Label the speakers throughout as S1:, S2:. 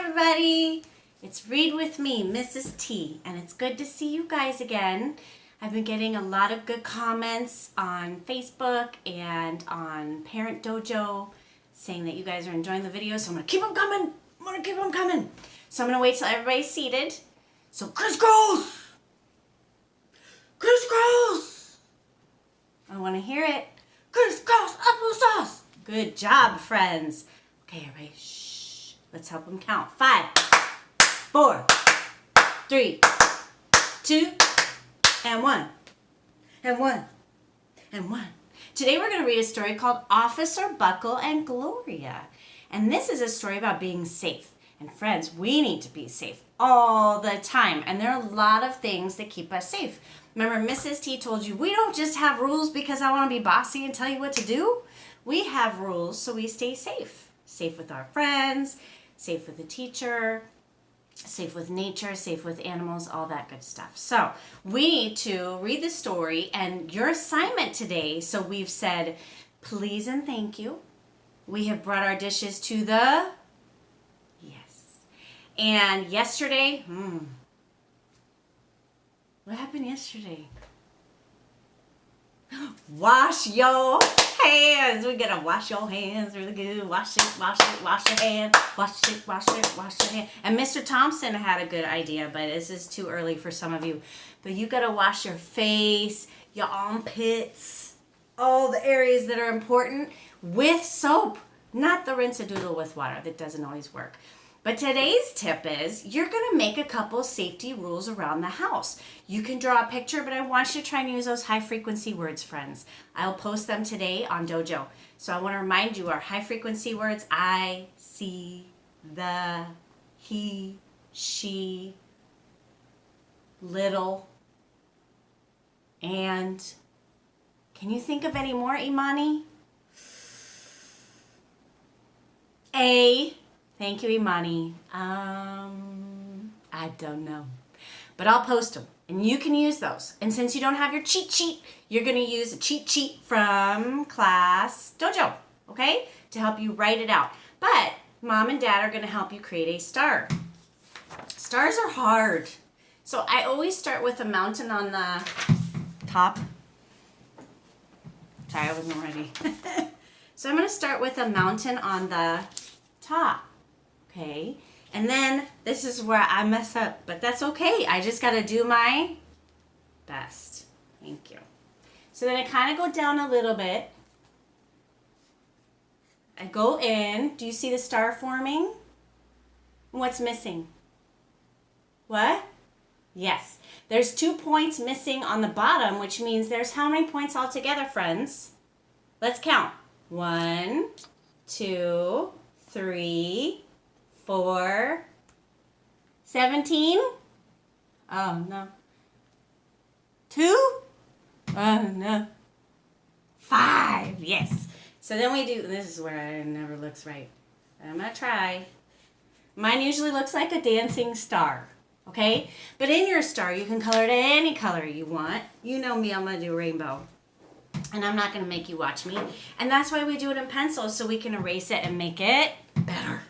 S1: everybody. It's Read With Me, Mrs. T, and it's good to see you guys again. I've been getting a lot of good comments on Facebook and on Parent Dojo saying that you guys are enjoying the video, so I'm going to keep them coming. So I'm going to wait till everybody's seated. So crisscross! Crisscross! I want to hear it. Crisscross applesauce! Good job, friends. Okay, everybody, shh. Let's help them count. 5, 4, 3, 2, and 1. And 1. And 1. Today we're going to read a story called Officer Buckle and Gloria. And this is a story about being safe. And friends, we need to be safe all the time. And there are a lot of things that keep us safe. Remember, Mrs. T told you, we don't just have rules because I want to be bossy and tell you what to do. We have rules so we stay safe. Safe with our friends, safe with the teacher, safe with nature, safe with animals, all that good stuff. So we need to read the story, and your assignment today, so we've said please and thank you. We have brought our dishes to the, yes. And yesterday, what happened yesterday? Wash your hands. We gotta wash your hands really good. Wash it, wash your hand. Wash your hand. And Mr. Thompson had a good idea, but this is too early for some of you. But you gotta wash your face, your armpits, all the areas that are important with soap. Not the rinse-a-doodle with water. That doesn't always work. But today's tip is you're going to make a couple safety rules around the house. You can draw a picture, but I want you to try and use those high-frequency words, friends. I'll post them today on Dojo. So I want to remind you our high-frequency words: I, see, the, he, she, little, and. Can you think of any more, Imani? A. Thank you, Imani. I don't know. But I'll post them, and you can use those. And since you don't have your cheat sheet, you're going to use a cheat sheet from Class Dojo, okay, to help you write it out. But Mom and Dad are going to help you create a star. Stars are hard. So I always start with a mountain on the top. Sorry, I wasn't ready. So I'm going to start with a mountain on the top. Okay, and then this is where I mess up, but that's okay. I just got to do my best. Thank you. So then I kind of go down a little bit. I go in. Do you see the star forming? What's missing? What? Yes. There's 2 points missing on the bottom, which means there's how many points altogether, friends? Let's count. 1, 2, 3, 4, 17? Oh, no. 2? Oh, no. 5, yes. So then we do, this is where it never looks right. I'm going to try. Mine usually looks like a dancing star, okay? But in your star, you can color it any color you want. You know me, I'm going to do rainbow. And I'm not going to make you watch me. And that's why we do it in pencil, so we can erase it and make it better.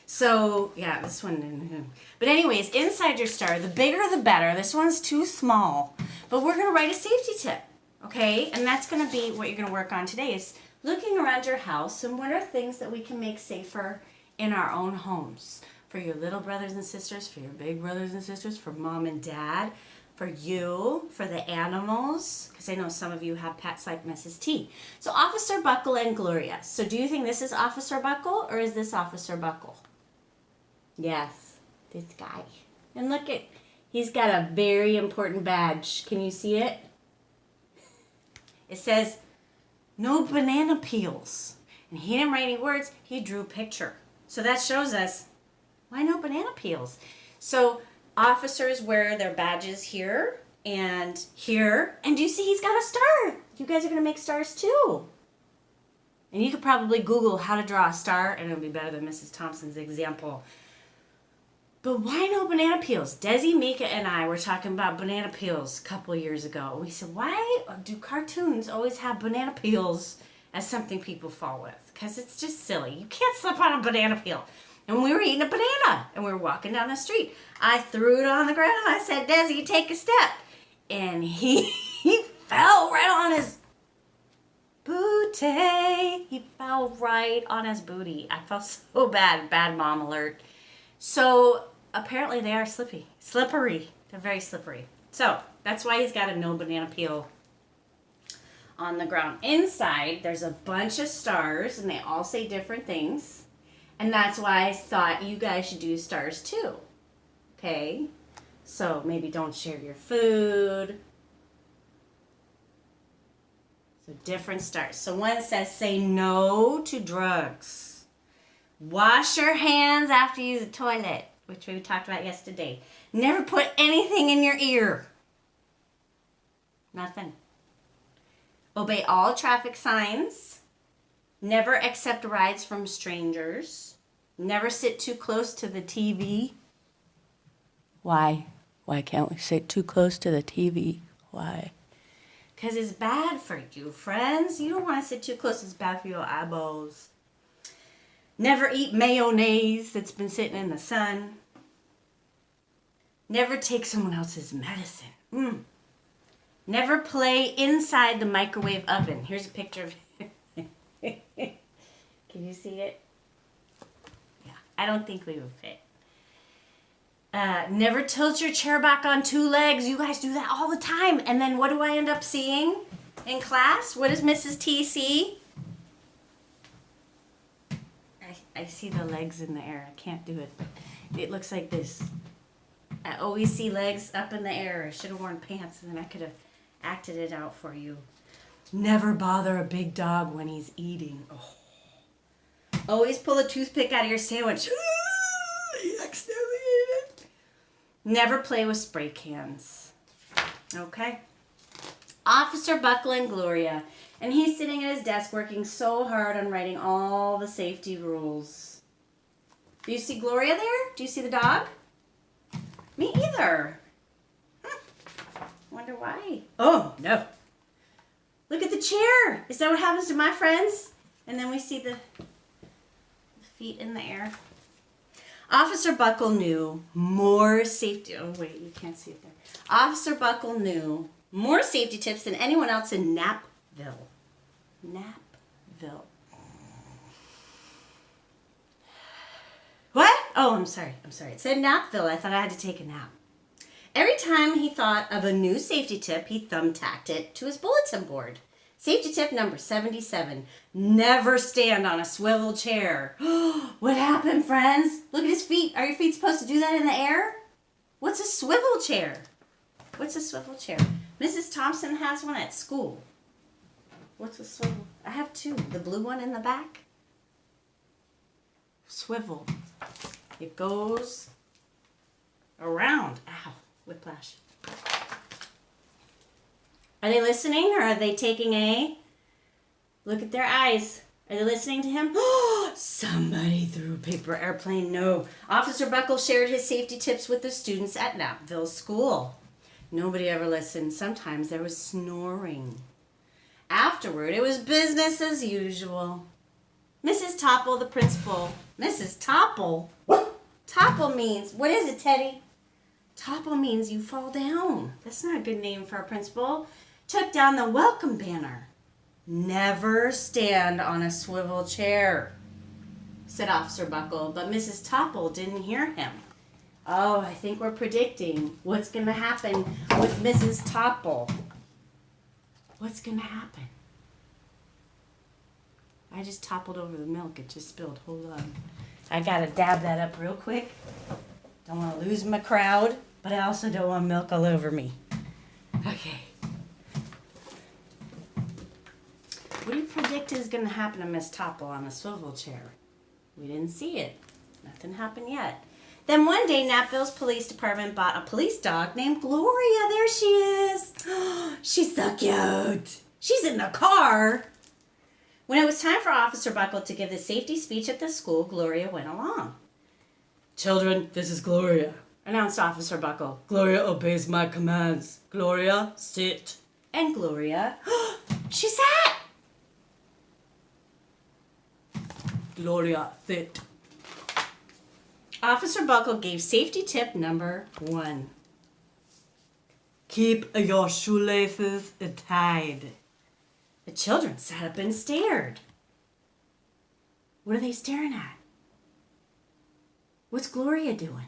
S1: So, yeah, this one. But anyways, inside your star, the bigger the better. This one's too small. But we're going to write a safety tip, okay? And that's going to be what you're going to work on today, is looking around your house and what are things that we can make safer in our own homes. For your little brothers and sisters, for your big brothers and sisters, for Mom and Dad, for you, for the animals, because I know some of you have pets like Mrs. T. So Officer Buckle and Gloria. So do you think this is Officer Buckle or is this Officer Buckle? Yes, this guy. And look at, he's got a very important badge. Can you see it? It says, no banana peels. And he didn't write any words, he drew a picture. So that shows us, why no banana peels? So officers wear their badges here and here. And do you see he's got a star? You guys are going to make stars too. And you could probably Google how to draw a star and it'll be better than Mrs. Thompson's example. But why no banana peels? Desi, Mika, and I were talking about banana peels a couple years ago. We said, why do cartoons always have banana peels as something people fall with? Because it's just silly. You can't slip on a banana peel. And we were eating a banana, and we were walking down the street. I threw it on the ground. I said, Desi, take a step. And he fell right on his booty. He fell right on his booty. I felt so bad. Bad mom alert. So apparently they are slippery. They're very slippery. So that's why he's got a no banana peel on the ground. Inside, there's a bunch of stars, and they all say different things. And that's why I thought you guys should do stars too. Okay? So maybe don't share your food. So different stars. So one says, say no to drugs. Wash your hands after you use the toilet, which we talked about yesterday. Never put anything in your ear. Nothing. Obey all traffic signs. Never accept rides from strangers. Never sit too close to the TV. Why? Why can't we sit too close to the TV? Why? Because it's bad for you, friends. You don't want to sit too close. It's bad for your eyeballs. Never eat mayonnaise that's been sitting in the sun. Never take someone else's medicine. Never play inside the microwave oven. Here's a picture of it. Can you see it? Yeah, I don't think we would fit. Never tilt your chair back on two legs. You guys do that all the time. And then what do I end up seeing in class? What does Mrs. T see? I see the legs in the air. I can't do it, but it looks like this. I always see legs up in the air. I should have worn pants, and then I could have acted it out for you. Never bother a big dog when he's eating. Oh. Always pull a toothpick out of your sandwich. He accidentally ate it. Never play with spray cans. Okay. Officer Buckle and Gloria. And he's sitting at his desk working so hard on writing all the safety rules. Do you see Gloria there? Do you see the dog? Me either. Wonder why. Oh, no. Look at the chair. Is that what happens to my friends? And then we see the feet in the air. Officer Buckle knew more safety. Oh, wait, you can't see it there. Officer Buckle knew more safety tips than anyone else in Napville. Napville. What? Oh, I'm sorry. It said Napville. I thought I had to take a nap. Every time he thought of a new safety tip, he thumbtacked it to his bulletin board. Safety tip number 77. Never stand on a swivel chair. What happened, friends? Look at his feet. Are your feet supposed to do that in the air? What's a swivel chair? What's a swivel chair? Mrs. Thompson has one at school. What's a swivel? I have two. The blue one in the back. Swivel. It goes around. Ow. Whiplash. Are they listening or are they taking a look at their eyes? Are they listening to him? Somebody threw a paper airplane. No. Officer Buckle shared his safety tips with the students at Napville School. Nobody ever listened. Sometimes there was snoring. Afterward, it was business as usual. Mrs. Topple, the principal. Mrs. Topple? Topple means, what is it, Teddy? Topple means you fall down. That's not a good name for a principal. Took down the welcome banner. Never stand on a swivel chair, said Officer Buckle, but Mrs. Topple didn't hear him. Oh, I think we're predicting what's going to happen with Mrs. Topple. What's going to happen? I just toppled over the milk. It just spilled. Hold on. I got to dab that up real quick. Don't want to lose my crowd, but I also don't want milk all over me. Okay. What do you predict is going to happen to Miss Topple on a swivel chair? We didn't see it. Nothing happened yet. Then one day, Napville's police department bought a police dog named Gloria. There she is. She's so cute. She's in the car. When it was time for Officer Buckle to give the safety speech at the school, Gloria went along. Children, this is Gloria, announced Officer Buckle. Gloria obeys my commands. Gloria, sit. And Gloria, she sat. Gloria, sit. Officer Buckle gave safety tip number 1. Keep your shoelaces tied. The children sat up and stared. What are they staring at? What's Gloria doing?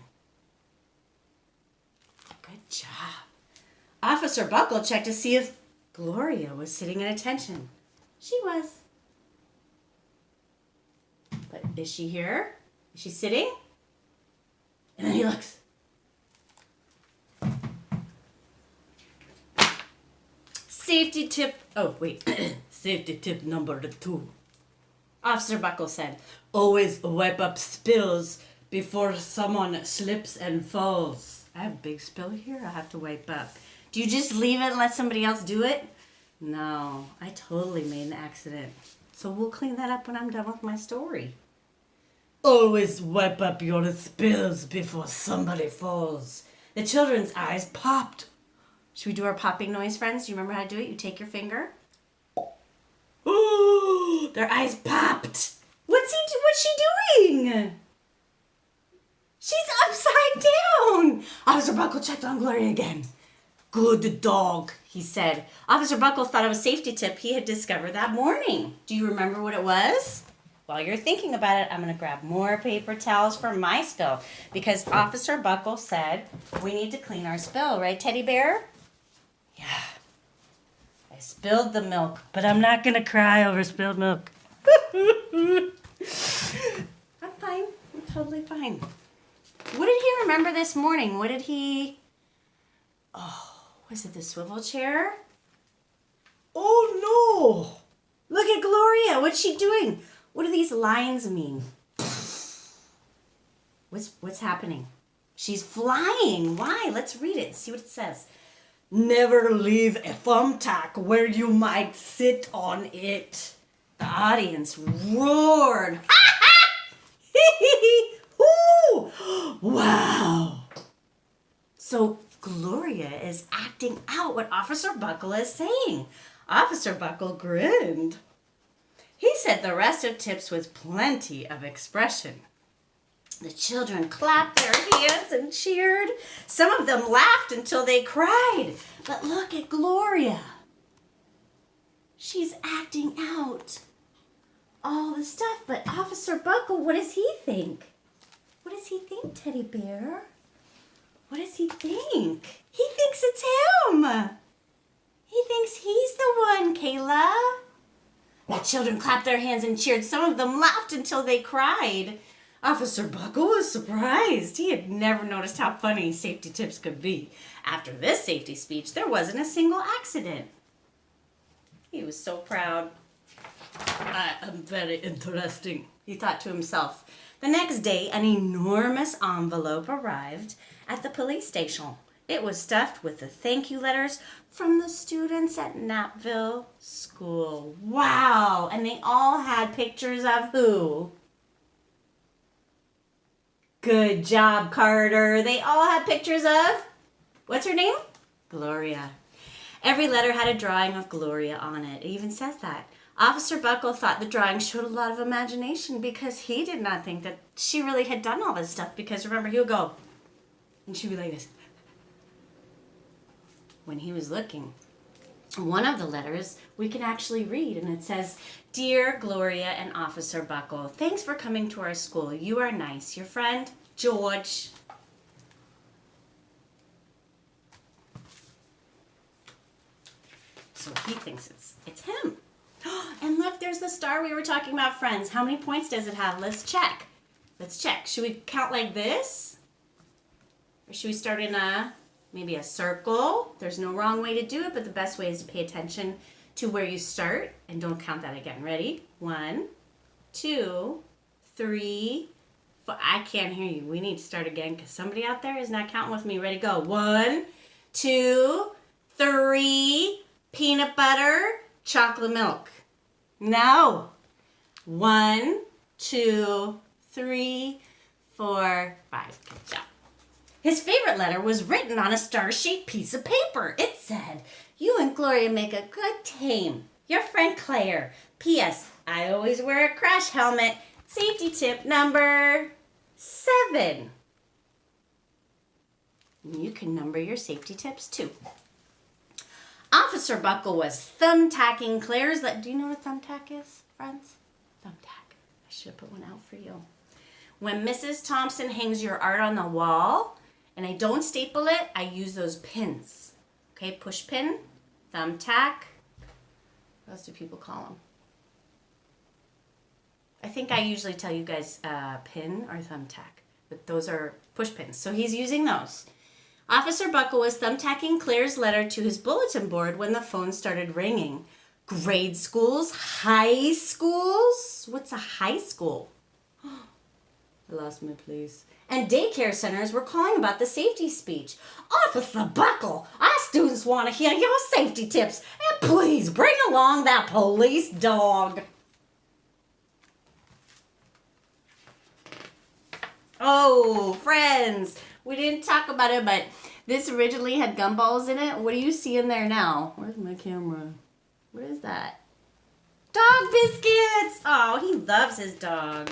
S1: Good job. Officer Buckle checked to see if Gloria was sitting at attention. She was. But is she here? Is she sitting? And then he looks. Safety tip. Oh, wait. Safety tip number 2. Officer Buckle said, always wipe up spills before someone slips and falls. I have a big spill here I have to wipe up. Do you just leave it and let somebody else do it? No, I totally made an accident. So we'll clean that up when I'm done with my story. Always wipe up your spills before somebody falls. The children's eyes popped. Should we do our popping noise, friends? Do you remember how to do it? You take your finger. Ooh, their eyes popped. What's she doing? She's upside down. Officer Buckle checked on Gloria again. Good dog, he said. Officer Buckle thought of a safety tip he had discovered that morning. Do you remember what it was? While you're thinking about it, I'm going to grab more paper towels for my spill because Officer Buckle said we need to clean our spill, right, Teddy Bear? Yeah. I spilled the milk, but I'm not going to cry over spilled milk. I'm fine. I'm totally fine. What did he remember this morning? What did he... Oh, was it the swivel chair? Oh, no. Look at Gloria. What's she doing? What do these lines mean? What's happening? She's flying. Why? Let's read it and see what it says. Never leave a thumbtack where you might sit on it. The audience roared. Wow. So Gloria is acting out what Officer Buckle is saying. Officer Buckle grinned. He said the rest of tips with plenty of expression. The children clapped their hands and cheered. Some of them laughed until they cried. But look at Gloria. She's acting out all the stuff. But Officer Buckle, what does he think? What does he think, Teddy Bear? What does he think? He thinks it's him. He thinks he's the one, Kayla. The children clapped their hands and cheered. Some of them laughed until they cried. Officer Buckle was surprised. He had never noticed how funny safety tips could be. After this safety speech, there wasn't a single accident. He was so proud. I am very interesting, he thought to himself. The next day, an enormous envelope arrived at the police station. It was stuffed with the thank you letters from the students at Knappville School. Wow! And they all had pictures of who? Good job, Carter. They all had pictures of, what's her name? Gloria. Every letter had a drawing of Gloria on it. It even says that. Officer Buckle thought the drawing showed a lot of imagination because he did not think that she really had done all this stuff. Because remember, he would go, and she'd be like this. When he was looking, one of the letters we can actually read, and it says, Dear Gloria and Officer Buckle, thanks for coming to our school. You are nice. Your friend, George. So he thinks it's him. And look, there's the star we were talking about, friends. How many points does it have? Let's check. Let's check. Should we count like this? Or should we start in maybe a circle? There's no wrong way to do it, but the best way is to pay attention to where you start and don't count that again. Ready? 1, 2, 3, 4. I can't hear you. We need to start again because somebody out there is not counting with me. Ready? Go. 1, 2, 3. Peanut butter, chocolate milk. No. 1, 2, 3, 4, 5. Good job. His favorite letter was written on a star-shaped piece of paper. It said, You and Gloria make a good team. Your friend Claire. P.S. I always wear a crash helmet. Safety tip number 7. 7. You can number your safety tips too. Officer Buckle was thumbtacking Claire's. Do you know what a thumbtack is, friends? Thumbtack. I should have put one out for you. When Mrs. Thompson hangs your art on the wall, and I don't staple it, I use those pins. Okay, push pin, thumbtack. What else do people call them? I think I usually tell you guys pin or thumbtack, but those are push pins. So he's using those. Officer Buckle was thumbtacking Claire's letter to his bulletin board when the phone started ringing. Grade schools, high schools? What's a high school? I lost my place. And daycare centers were calling about the safety speech. Officer Buckle, our students want to hear your safety tips. And please bring along that police dog. Oh, friends, we didn't talk about it, but this originally had gumballs in it. What do you see in there now? Where's my camera? What is that? Dog biscuits. Oh, he loves his dog.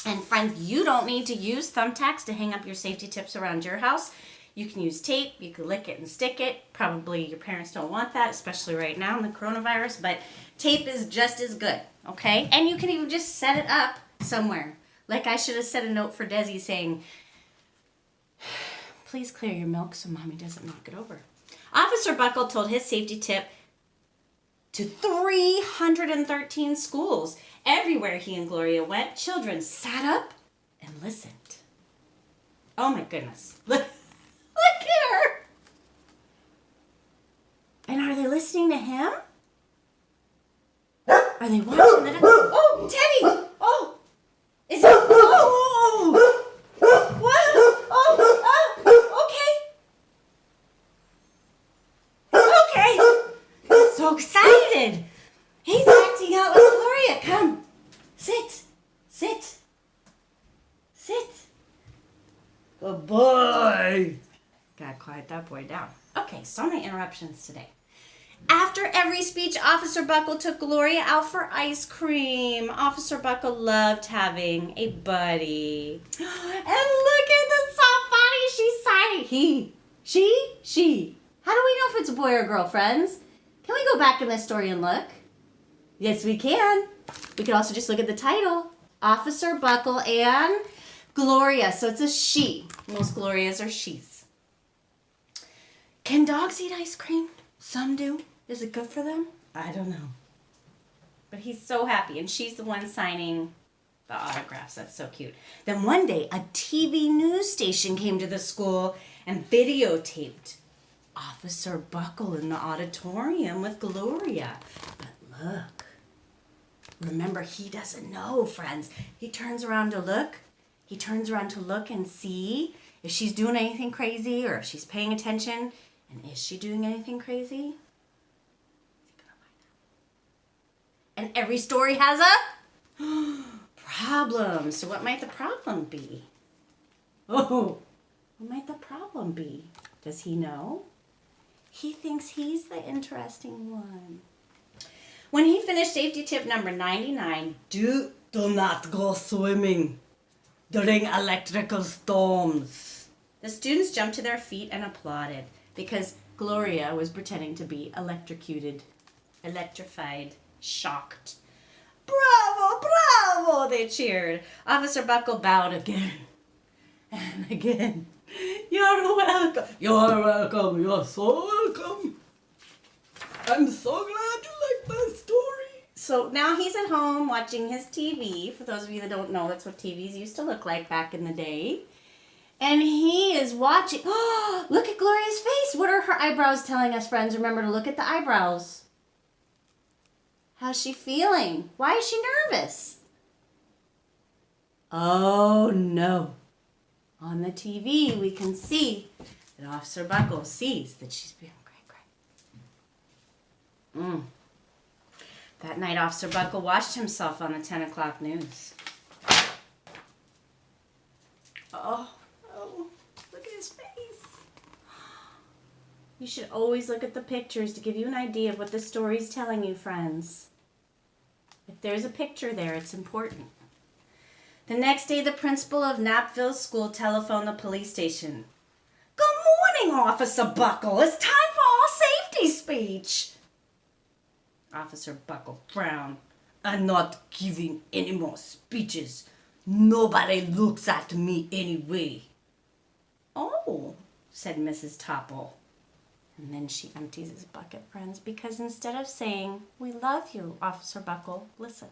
S1: And friends, you don't need to use thumbtacks to hang up your safety tips around your house. You can use tape, you can lick it and stick it. Probably your parents don't want that, especially right now in the coronavirus, but tape is just as good, okay? And you can even just set it up somewhere. Like I should have set a note for Desi saying, please clear your milk so Mommy doesn't knock it over. Officer Buckle told his safety tip to 313 schools. Everywhere he and Gloria went, children sat up and listened. Oh my goodness. Look at her. And are they listening to him? Are they watching the... Oh, Teddy! Oh! Is it... Oh! What? Oh! Okay. Okay. He's so excited. He's acting out with Gloria. Come. Sit. Sit. Sit. Good boy. Gotta quiet that boy down. Okay, so many interruptions today. After every speech, Officer Buckle took Gloria out for ice cream. Officer Buckle loved having a buddy. And look at the soft body she's signing. He, she. How do we know if it's a boy or girl, friends? Can we go back in this story and look? Yes, we can. We could also just look at the title. Officer Buckle and Gloria. So it's a she. Most Glorias are she's. Can dogs eat ice cream? Some do. Is it good for them? I don't know. But he's so happy. And she's the one signing the autographs. That's so cute. Then one day, a TV news station came to the school and videotaped Officer Buckle in the auditorium with Gloria. But look. Remember, he doesn't know, friends. He turns around to look. He turns around to look and see if she's doing anything crazy or if she's paying attention. And is she doing anything crazy? And every story has a problem. So what might the problem be? Oh, what might the problem be? Does he know? He thinks he's the interesting one. When he finished safety tip number 99, do not go swimming during electrical storms. The students jumped to their feet and applauded because Gloria was pretending to be electrocuted, electrified, shocked. Bravo, bravo, they cheered. Officer Buckle bowed again and again. You're welcome. You're welcome. You're so welcome. I'm so glad you like my story. So now he's at home watching his TV. For those of you that don't know, that's what TVs used to look like back in the day. And he is watching. Oh, look at Gloria's face. What are her eyebrows telling us, friends? Remember to look at the eyebrows. How's she feeling? Why is she nervous? Oh, no. On the TV, we can see that Officer Buckle sees that she's being great. That night, Officer Buckle watched himself on the 10 o'clock news. Oh, look at his face. You should always look at the pictures to give you an idea of what the story's telling you, friends. If there's a picture there, it's important. The next day, the principal of Knappville School telephoned the police station. Good morning, Officer Buckle. It's time for our safety speech. Officer Buckle frowned. I'm not giving any more speeches. Nobody looks at me anyway. Oh, said Mrs. Topple. And then she empties his bucket, friends, because instead of saying, we love you, Officer Buckle, listen.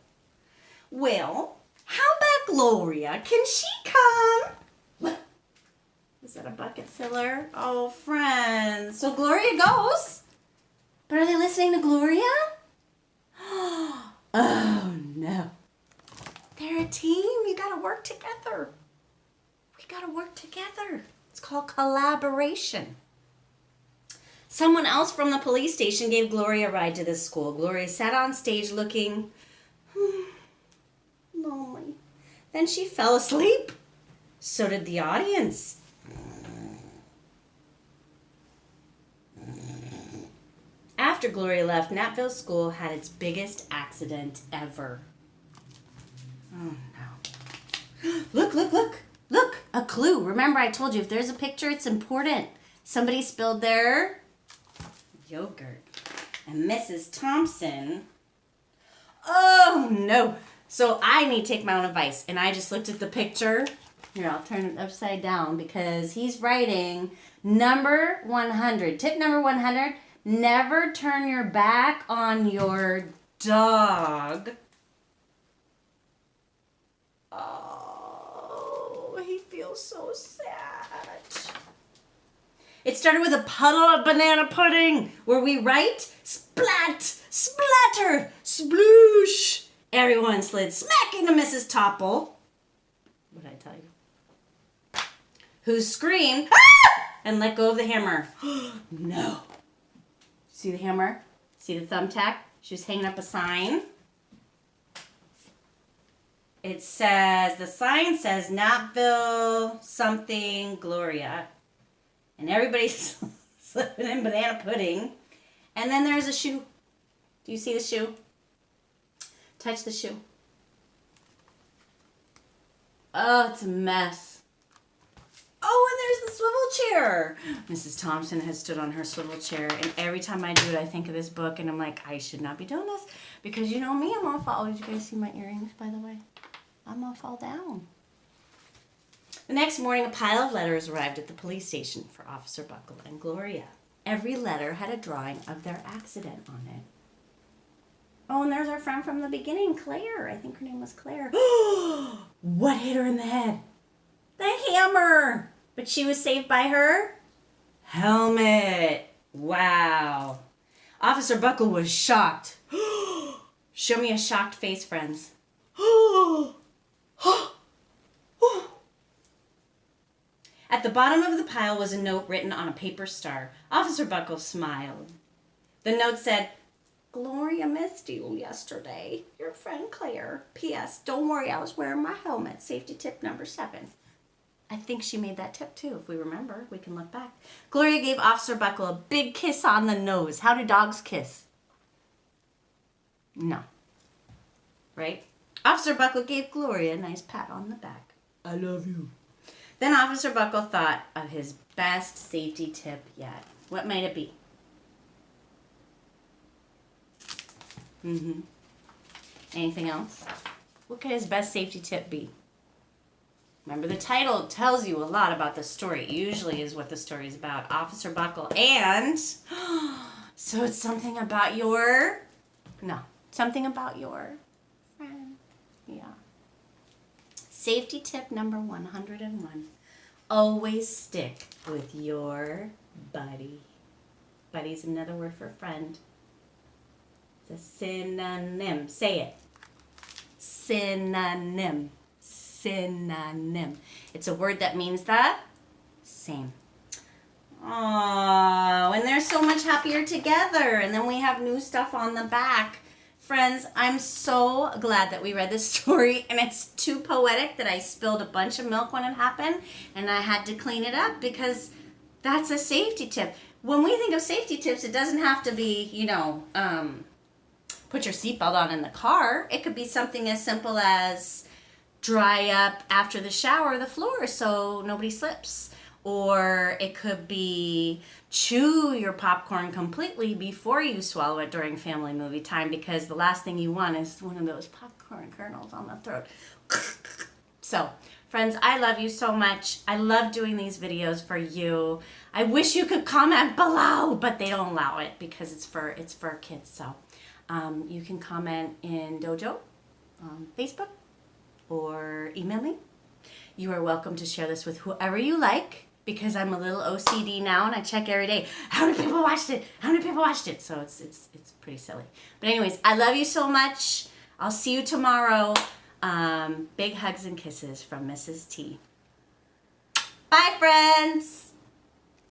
S1: Well, how about Gloria? Can she come? Is that a bucket filler? Oh, friends. So Gloria goes. But are they listening to Gloria? Oh, no. They're a team. You got to work together. We got to work together. It's called collaboration. Someone else from the police station gave Gloria a ride to the school. Gloria sat on stage looking lonely. Then she fell asleep. So did the audience. After Gloria left, Knappville School had its biggest accident ever. Oh, no. Look, look, look. Look, a clue. Remember, I told you, if there's a picture, it's important. Somebody spilled their yogurt. And Mrs. Thompson... Oh, no. So I need to take my own advice. And I just looked at the picture. Here, I'll turn it upside down because he's writing number 100. Tip number 100. Never turn your back on your dog. Oh, he feels so sad. It started with a puddle of banana pudding where we write splat, splatter, sploosh. Everyone slid smack into Mrs. Topple. What did I tell you? Who screamed ah! and let go of the hammer. No. See the hammer? See the thumbtack? She was hanging up a sign. It says, the sign says Knappville something Gloria. And everybody's slipping in banana pudding. And then there's a shoe. Do you see the shoe? Touch the shoe. Oh, it's a mess. Oh, and there's the swivel chair. Mrs. Thompson has stood on her swivel chair, and every time I do it, I think of this book, and I'm like, I should not be doing this, because you know me, I'm gonna fall. Oh, did you guys see my earrings, by the way? I'm gonna fall down. The next morning, a pile of letters arrived at the police station for Officer Buckle and Gloria. Every letter had a drawing of their accident on it. Oh, and there's our friend from the beginning, Claire. I think her name was Claire. What hit her in the head? The hammer. But she was saved by her helmet. Wow. Officer Buckle was shocked. Show me a shocked face, friends. At the bottom of the pile was a note written on a paper star. Officer Buckle smiled. The note said, Gloria missed you yesterday. Your friend Claire. P.S. Don't worry, I was wearing my helmet. Safety tip number 7. I think she made that tip too, if we remember. We can look back. Gloria gave Officer Buckle a big kiss on the nose. How do dogs kiss? No. Right? Officer Buckle gave Gloria a nice pat on the back. I love you. Then Officer Buckle thought of his best safety tip yet. What might it be? Anything else? What could his best safety tip be? Remember, the title tells you a lot about the story. It usually is what the story is about. Officer Buckle and... So it's something about your... No. Something about your friend. Yeah. Safety tip number 101. Always stick with your buddy. Buddy's another word for friend. It's a synonym. Say it. Synonym. Synonym. It's a word that means the same. Oh, and they're so much happier together. And then we have new stuff on the back. Friends, I'm so glad that we read this story, and it's too poetic that I spilled a bunch of milk when it happened, and I had to clean it up because that's a safety tip. When we think of safety tips, it doesn't have to be, put your seatbelt on in the car. It could be something as simple as dry up after the shower the floor so nobody slips. Or it could be chew your popcorn completely before you swallow it during family movie time, because the last thing you want is one of those popcorn kernels on the throat. So, friends, I love you so much. I love doing these videos for you. I wish you could comment below, but they don't allow it because it's for kids. So, you can comment in Dojo on Facebook or email me. You are welcome to share this with whoever you like, because I'm a little OCD now and I check every day. How many people watched it? How many people watched it? So it's pretty silly. But anyways, I love you so much. I'll see you tomorrow. Big hugs and kisses from Mrs. T. Bye, friends.